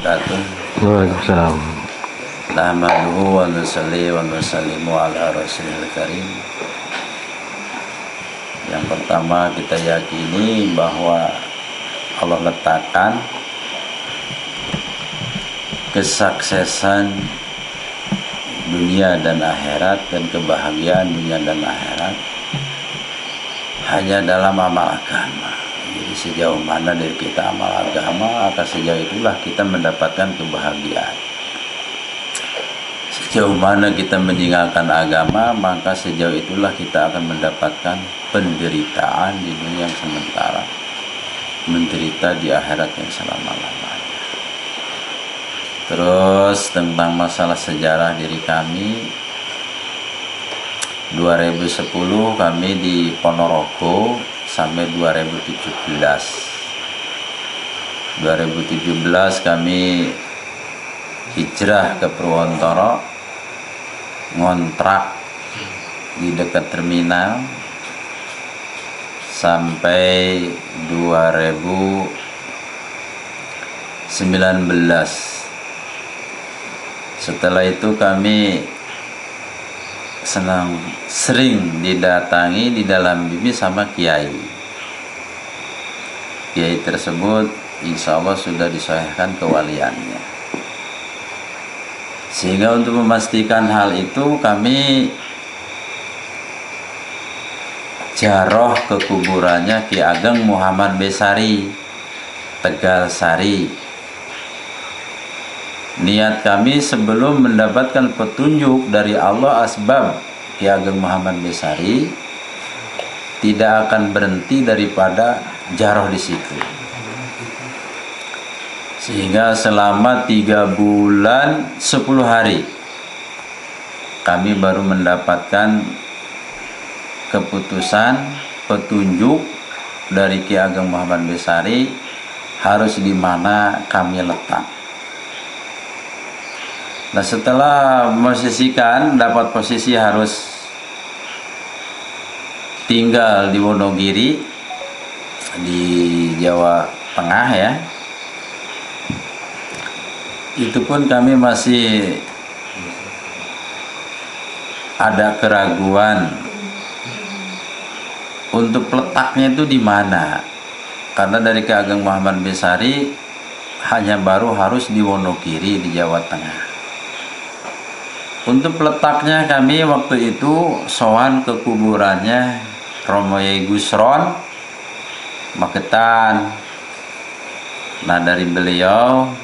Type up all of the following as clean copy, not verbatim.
wabarakatuh. Waalaikumsalam. Nahmaduhu wa nusalli wa nusallimu ala rasulil karim. Yang pertama kita yakini bahwa Allah letakkan kesuksesan dunia dan akhirat dan kebahagiaan dunia dan akhirat hanya dalam amal agama. Jadi sejauh mana dari kita amal agama, maka sejauh itulah kita mendapatkan kebahagiaan. Sejauh mana kita meninggalkan agama, maka sejauh itulah kita akan mendapatkan penderitaan di dunia yang sementara, menderita di akhirat yang selama-lamanya. Terus tentang masalah sejarah diri kami, 2010 kami di Ponorogo sampai 2017 kami hijrah ke Purwontoro, ngontrak di dekat terminal sampai 2019. Setelah itu kami sering didatangi di dalam bimbing sama kiai. Kiai tersebut insya Allah sudah disahihkan kewaliannya. Sehingga untuk memastikan hal itu kami ziarah ke kuburannya Ki Ageng Muhammad Besari, Tegal Sari. Niat kami sebelum mendapatkan petunjuk dari Allah asbab Ki Ageng Muhammad Besari tidak akan berhenti daripada ziarah di situ. Sehingga selama 3 bulan 10 hari kami baru mendapatkan keputusan petunjuk dari Ki Ageng Muhammad Besari harus di mana kami letak. Nah, setelah memposisikan dapat posisi harus tinggal di Wonogiri di Jawa Tengah ya. Itu pun kami masih ada keraguan untuk letaknya itu di mana. Karena dari Ki Ageng Muhammad Besari hanya baru harus di Wonogiri di Jawa Tengah. Untuk letaknya kami waktu itu sowan ke kuburannya Romo Yai Gusron Magetan. Nah, dari beliau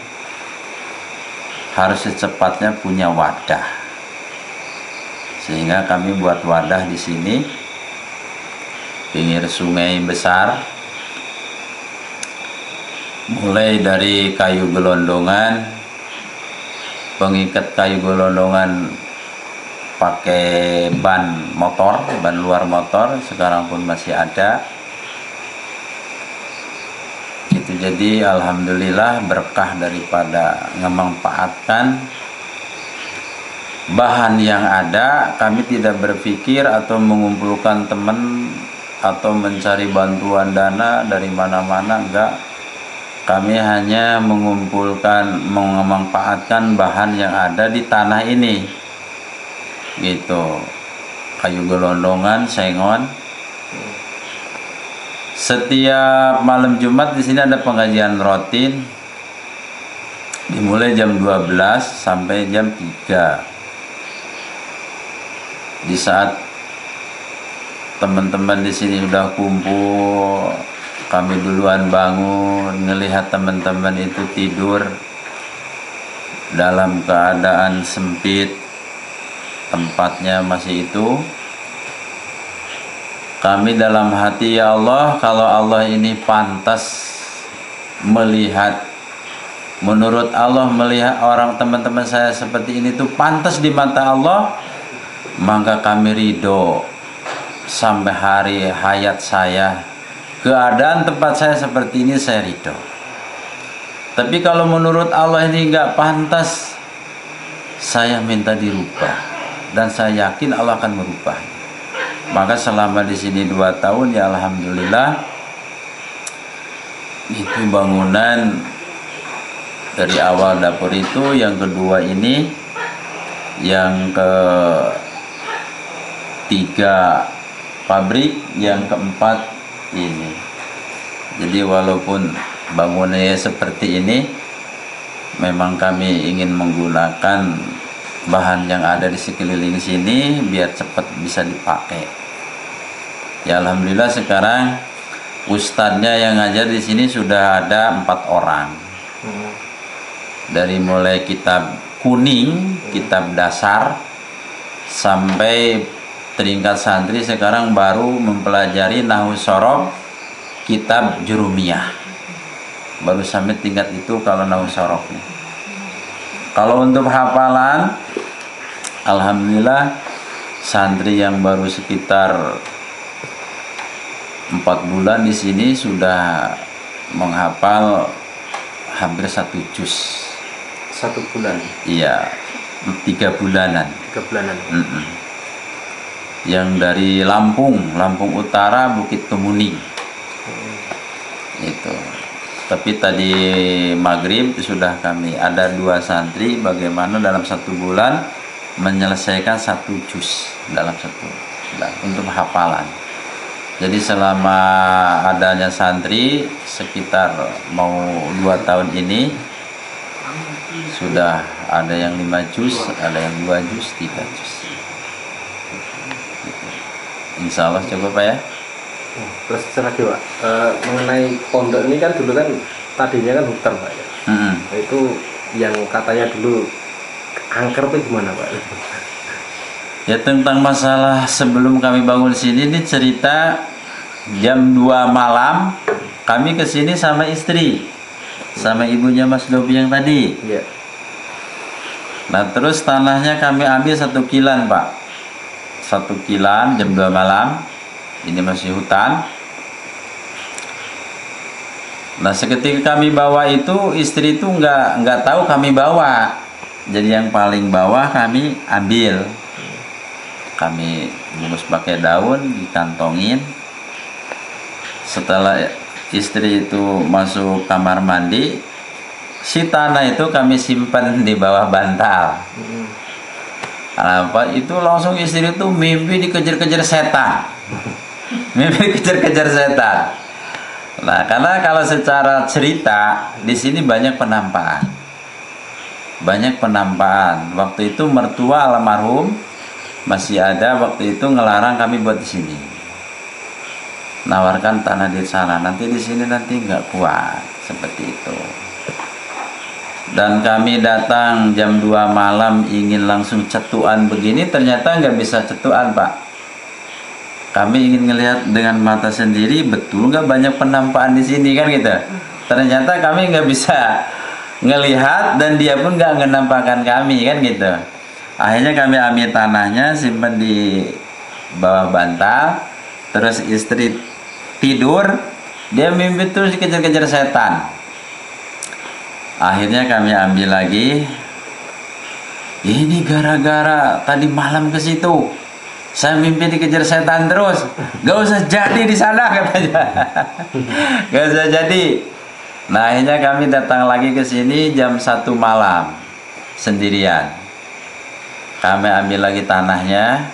harus secepatnya punya wadah. Sehingga kami buat wadah di sini pinggir sungai besar. Mulai dari kayu gelondongan, pengikat kayu gelondongan pakai ban motor, ban luar motor, sekarang pun masih ada. Itu jadi alhamdulillah berkah daripada memanfaatkan bahan yang ada. Kami tidak berpikir atau mengumpulkan teman atau mencari bantuan dana dari mana-mana, enggak. Kami hanya mengumpulkan, memanfaatkan bahan yang ada di tanah ini, gitu. Kayu gelondongan, sengon. Setiap malam Jumat di sini ada pengajian rutin, dimulai jam 12 sampai jam 3. Di saat teman-teman di sini udah kumpul, kami duluan bangun, ngelihat teman-teman itu tidur dalam keadaan sempit, tempatnya masih itu. Kami dalam hati, ya Allah, kalau Allah ini pantas melihat, menurut Allah melihat orang teman-teman saya seperti ini tuh pantas di mata Allah, maka kami ridho sampai hari hayat saya. Keadaan tempat saya seperti ini saya ridho. Tapi kalau menurut Allah ini nggak pantas, saya minta dirubah, dan saya yakin Allah akan merubah. Maka selama di sini 2 tahun ya alhamdulillah itu bangunan dari awal dapur itu, yang kedua ini, yang ketiga pabrik, yang keempat ini. Jadi walaupun bangunannya seperti ini, memang kami ingin menggunakan bahan yang ada di sekeliling sini biar cepat bisa dipakai. Ya alhamdulillah sekarang ustadznya yang ngajar di sini sudah ada 4 orang. Dari mulai kitab kuning, kitab dasar, sampai tingkat santri sekarang baru mempelajari nahwu shorof, kitab jurumiyah. Baru sampai tingkat itu kalau nahwu shorofnya. Kalau untuk hafalan, alhamdulillah santri yang baru sekitar 4 bulan di sini sudah menghafal hampir 1 juz. 1 bulan? Iya, 3 bulanan. 3 bulanan. Yang dari Lampung Utara, Bukit Kemuning. Itu. Tapi tadi maghrib sudah kami ada 2 santri bagaimana dalam 1 bulan menyelesaikan 1 juz dalam 1 bulan untuk hafalan. Jadi selama adanya santri sekitar mau 2 tahun ini sudah ada yang 5 juz, ada yang 2 juz, 3 juz. Insya Allah coba Pak ya. Terus lagi Pak, mengenai pondok ini kan dulu kan tadinya kan hutan Pak ya. Nah, itu yang katanya dulu angker itu gimana Pak? Ya tentang masalah sebelum kami bangun sini, ini cerita jam 2 malam kami kesini sama istri, sama ibunya Mas Dobi yang tadi. Iya. Nah terus tanahnya kami ambil 1 kilan Pak, 1 kilan jam 2 malam. Ini masih hutan. Nah seketika kami bawa itu, istri itu nggak tahu kami bawa. Jadi yang paling bawah kami ambil, kami bungkus pakai daun, dikantongin. Setelah istri itu masuk kamar mandi, si tanah itu kami simpan di bawah bantal. Kenapa? Itu langsung istri itu mimpi dikejar-kejar setan. Mimpi kejar-kejar setan. Nah, karena kalau secara cerita di sini banyak penampakan. Banyak penampakan. Waktu itu mertua almarhum masih ada, waktu itu ngelarang kami buat di sini. Nawarkan tanah di sana, nanti di sini nanti nggak kuat, seperti itu. Dan kami datang jam 2 malam ingin langsung cetuan begini, ternyata nggak bisa cetuan Pak. Kami ingin ngelihat dengan mata sendiri, betul nggak banyak penampakan di sini kan gitu. Ternyata kami nggak bisa ngelihat dan dia pun nggak menampakkan kami kan gitu. Akhirnya kami ambil tanahnya, simpan di bawah bantal. Terus istri tidur, dia mimpi terus dikejar-kejar setan. Akhirnya kami ambil lagi. Ini gara-gara tadi malam ke situ. Saya mimpi dikejar setan terus. Gak usah jadi di sana katanya. Gak usah jadi. Nah akhirnya kami datang lagi ke sini jam 1 malam sendirian. Kami ambil lagi tanahnya,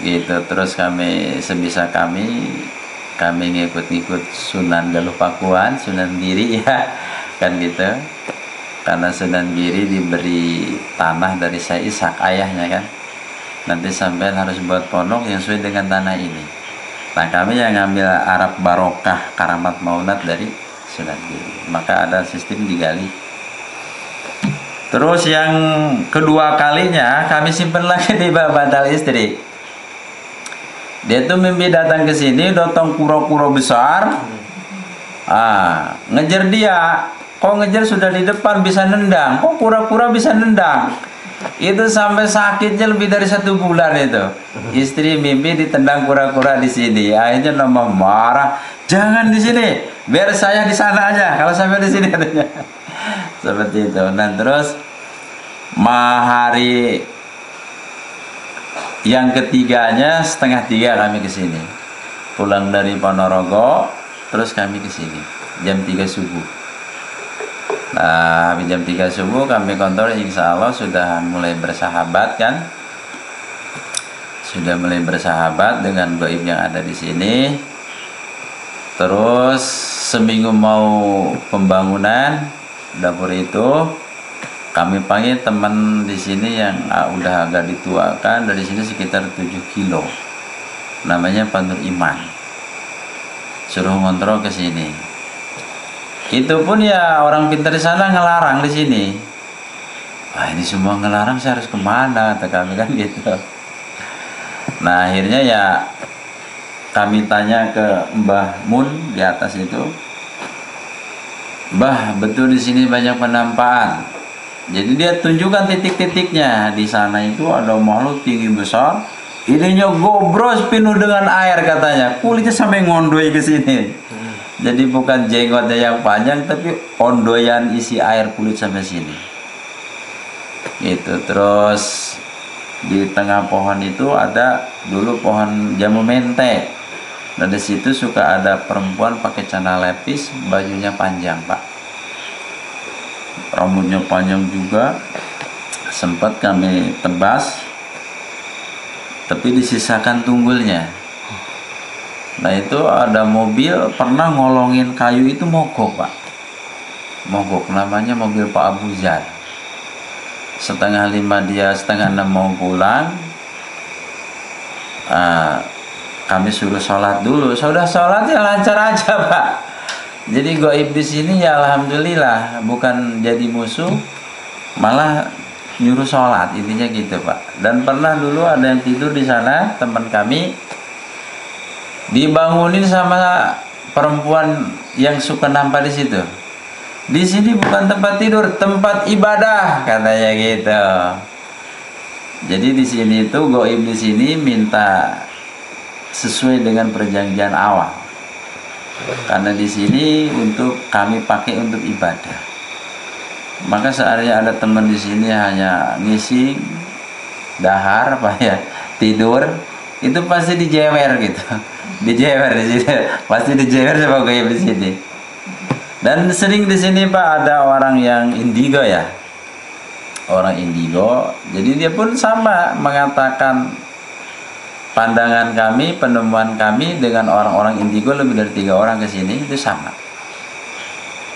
gitu. Terus kami sebisa kami ngikut-ngikut Sunan Galuh Pakuan, Sunan Giri ya, kan gitu. Karena Sunan Giri diberi tanah dari Syekh Ishak ayahnya kan. Nanti sampean harus buat pondok yang sesuai dengan tanah ini. Nah kami yang ngambil Arab Barokah Karamat Maunat dari Sunan Giri. Maka ada sistem digali. Terus yang kedua kalinya kami simpen lagi di bawah bantal istri. Dia tuh mimpi datang ke sini, datang kura-kura besar. Ngejar dia. Kok ngejar sudah di depan bisa nendang? Kok kura-kura bisa nendang? Itu sampai sakitnya lebih dari 1 bulan itu. Istri mimpi ditendang kura-kura di sini. Akhirnya nama marah, jangan di sini, biar saya di sana aja. Kalau sampai di sini katanya. Seperti itu. Dan terus hari yang ketiganya 2:30 kami ke sini. Pulang dari Ponorogo, terus kami ke sini jam 3 subuh. Nah, habis jam 3 subuh kami kontrol, insya Allah sudah mulai bersahabat kan. Sudah mulai bersahabat dengan gaib yang ada di sini. Terus seminggu mau pembangunan dapur itu, kami panggil teman di sini yang udah agak dituakan, dari sini sekitar 7 kilo. Namanya Pak Nur Iman. Suruh ngontrol ke sini. Itu pun ya orang pintar di sana ngelarang di sini. Wah, ini semua ngelarang, saya harus kemana? Kata kami kan gitu. Nah, akhirnya ya kami tanya ke Mbah Mun di atas itu, Mbah, betul di sini banyak penampakan. Jadi dia tunjukkan titik-titiknya. Di sana itu ada makhluk tinggi besar, ininya gobros penuh dengan air katanya. Kulitnya sampai ngondoi ke sini. Jadi bukan jenggotnya yang panjang, tapi ondoyan isi air kulit sampai sini. Gitu. Terus di tengah pohon itu ada dulu pohon jamu mente. Nah, di situ suka ada perempuan pakai celana lepis, bajunya panjang, Pak. Rambutnya panjang juga. Sempat kami tebas, tapi disisakan tunggulnya. Nah, itu ada mobil pernah ngolongin kayu itu mogok, Pak. Mogok, namanya mobil Pak Abu Zar. 4:30 dia, 5:30 mau pulang. Kami suruh sholat dulu. Sudah sholat ya lancar aja, Pak. Jadi gaib di sini ya alhamdulillah, bukan jadi musuh, malah nyuruh sholat, intinya gitu, Pak. Dan pernah dulu ada yang tidur di sana, teman kami dibangunin sama perempuan yang suka nampak di situ. Di sini bukan tempat tidur, tempat ibadah, katanya gitu. Jadi di sini itu gaib di sini minta sesuai dengan perjanjian awal. Karena di sini untuk kami pakai untuk ibadah. Maka seandainya ada teman di sini hanya ngisi dahar, Pak ya, tidur, itu pasti dijewer gitu. Dijewer di sini, pasti dijewer sama gaib di sini. Dan sering di sini, Pak, ada orang yang indigo ya, orang indigo. Jadi dia pun sama mengatakan pandangan kami, penemuan kami dengan orang-orang indigo lebih dari 3 orang ke sini itu sama.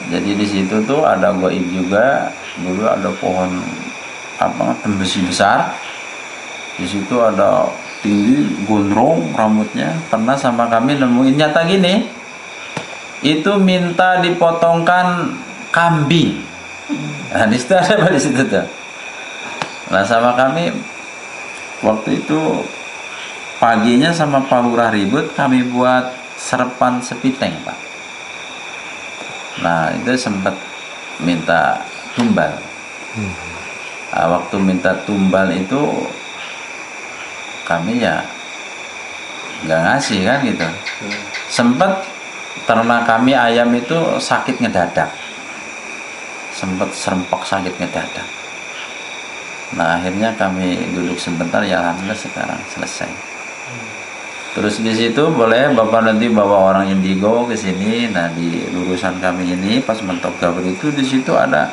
Jadi di situ tuh ada gaib juga. Dulu ada pohon tembesi besar. Di situ ada tinggi, gondrong rambutnya. Pernah sama kami nemuin nyata gini. Itu minta dipotongkan kambing. Nah, di situ ada apa di situ tuh. Nah, sama kami waktu itu paginya sama Pak Lurah ribut, kami buat serepan sepiteng, Pak. Nah, itu sempat minta tumbal. Nah, waktu minta tumbal itu kami ya nggak ngasih kan gitu. Sempat ternak kami ayam itu sakit ngedadak, sempat serempak sakit ngedadak. Nah, akhirnya kami duduk sebentar, ya alhamdulillah sekarang selesai. Terus di situ boleh Bapak nanti bawa orang indigo ke sini. Nah, di lurusan kami ini pas mentok gabur itu di situ ada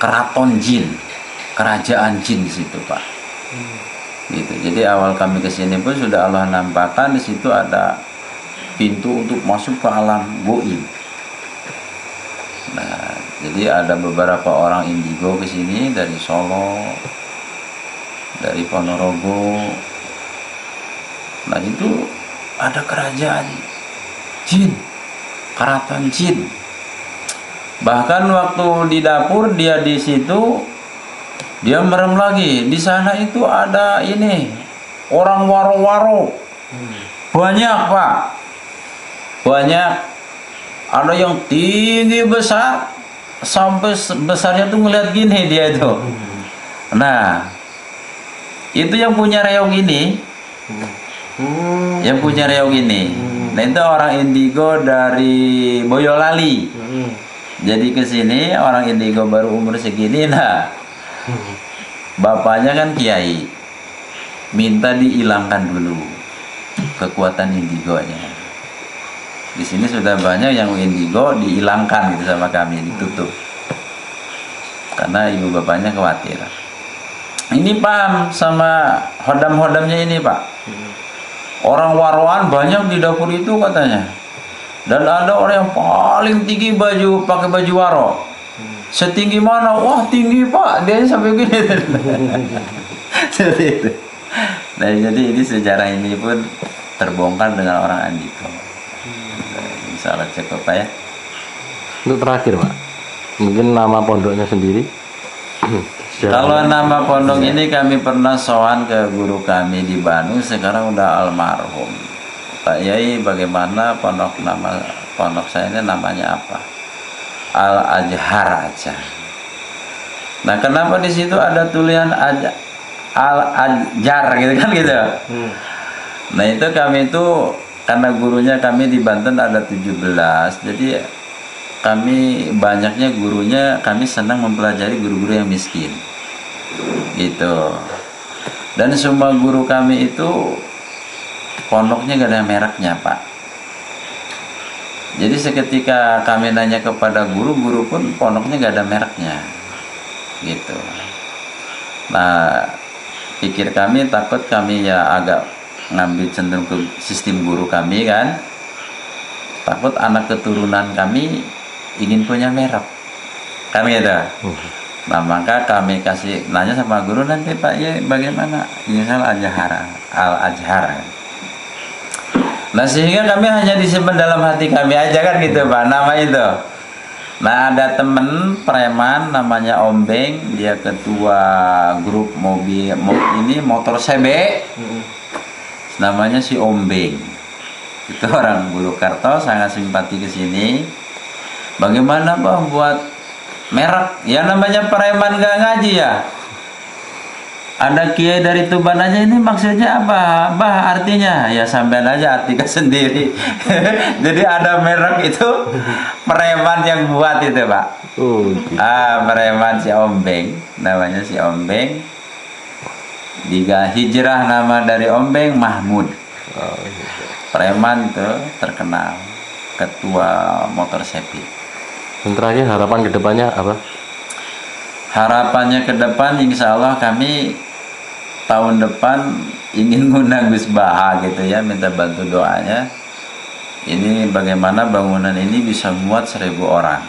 keraton jin, kerajaan jin di situ, Pak. Gitu. Jadi awal kami ke sini pun sudah Allah nampakkan di situ ada pintu untuk masuk ke alam goib. Nah, jadi ada beberapa orang indigo ke sini dari Solo, dari Ponorogo. Nah, itu ada kerajaan jin, keraton jin. Bahkan waktu di dapur dia di situ, dia merem lagi. Di sana itu ada ini orang waro-waro. Banyak, Pak. Banyak. Ada yang tinggi besar, sampai besarnya tuh ngeliat gini dia itu. Nah, itu yang punya reog ini. Yang punya reog ini. Nah, itu orang indigo dari Boyolali. Jadi ke sini orang indigo baru umur segini. Nah, bapaknya kan kiai, minta dihilangkan dulu kekuatan indigonya. Di sini sudah banyak yang indigo dihilangkan gitu sama kami, ditutup. Karena ibu bapaknya khawatir. Ini paham sama hodam-hodamnya ini Pak. Orang waroan banyak di dapur itu katanya. Dan ada orang yang paling tinggi pakai baju waro. Setinggi mana? Wah tinggi Pak. Dia sampai gini. Seperti itu. Nah, jadi ini sejarah ini pun terbongkar dengan orang Andiko. Insya Allah cukup Pak ya. Untuk terakhir Pak, mungkin nama pondoknya sendiri. Kalau nama pondok ini kami pernah sowan ke guru kami di Bandung, sekarang udah almarhum. Pak Yai, bagaimana nama pondok saya ini namanya apa? Al Ajhar aja. Nah, kenapa di situ ada tulisan Al Ajhar gitu kan gitu? Nah, itu kami itu karena gurunya kami di Banten ada 17, jadi kami banyaknya gurunya, kami senang mempelajari guru-guru yang miskin gitu. Dan semua guru kami itu pondoknya gak ada mereknya Pak. Jadi seketika kami nanya kepada guru-guru pun pondoknya gak ada mereknya gitu. Nah, pikir kami takut kami ya agak ngambil cenderung ke sistem guru kami kan, takut anak keturunan kami ingin punya merek kan gitu. Nah, maka kami kasih nanya sama guru, nanti Pak ya bagaimana Insya Al Ajhar. Nah, sehingga kami hanya disimpan dalam hati kami aja kan gitu Pak, nama itu. Nah, ada temen preman namanya Ombeng, dia ketua grup motor CB, namanya si Ombeng. Itu orang Bulukarto, sangat simpati ke sini. Bagaimana Bang buat merek? Ya namanya preman gak ngaji ya. Ada kiai dari Tuban aja, ini maksudnya apa? Bah artinya ya sampean aja artikan sendiri. Jadi ada merek itu preman yang buat itu Pak. Preman si Ombeng, namanya si Ombeng. Diga hijrah nama dari Ombeng Mahmud. Preman itu terkenal, ketua motor sepi. Dan terakhir harapan kedepannya apa? Harapannya ke depan insya Allah kami tahun depan ingin ngundang Gus Baha gitu ya, minta bantu doanya. Ini bagaimana bangunan ini bisa muat 1000 orang.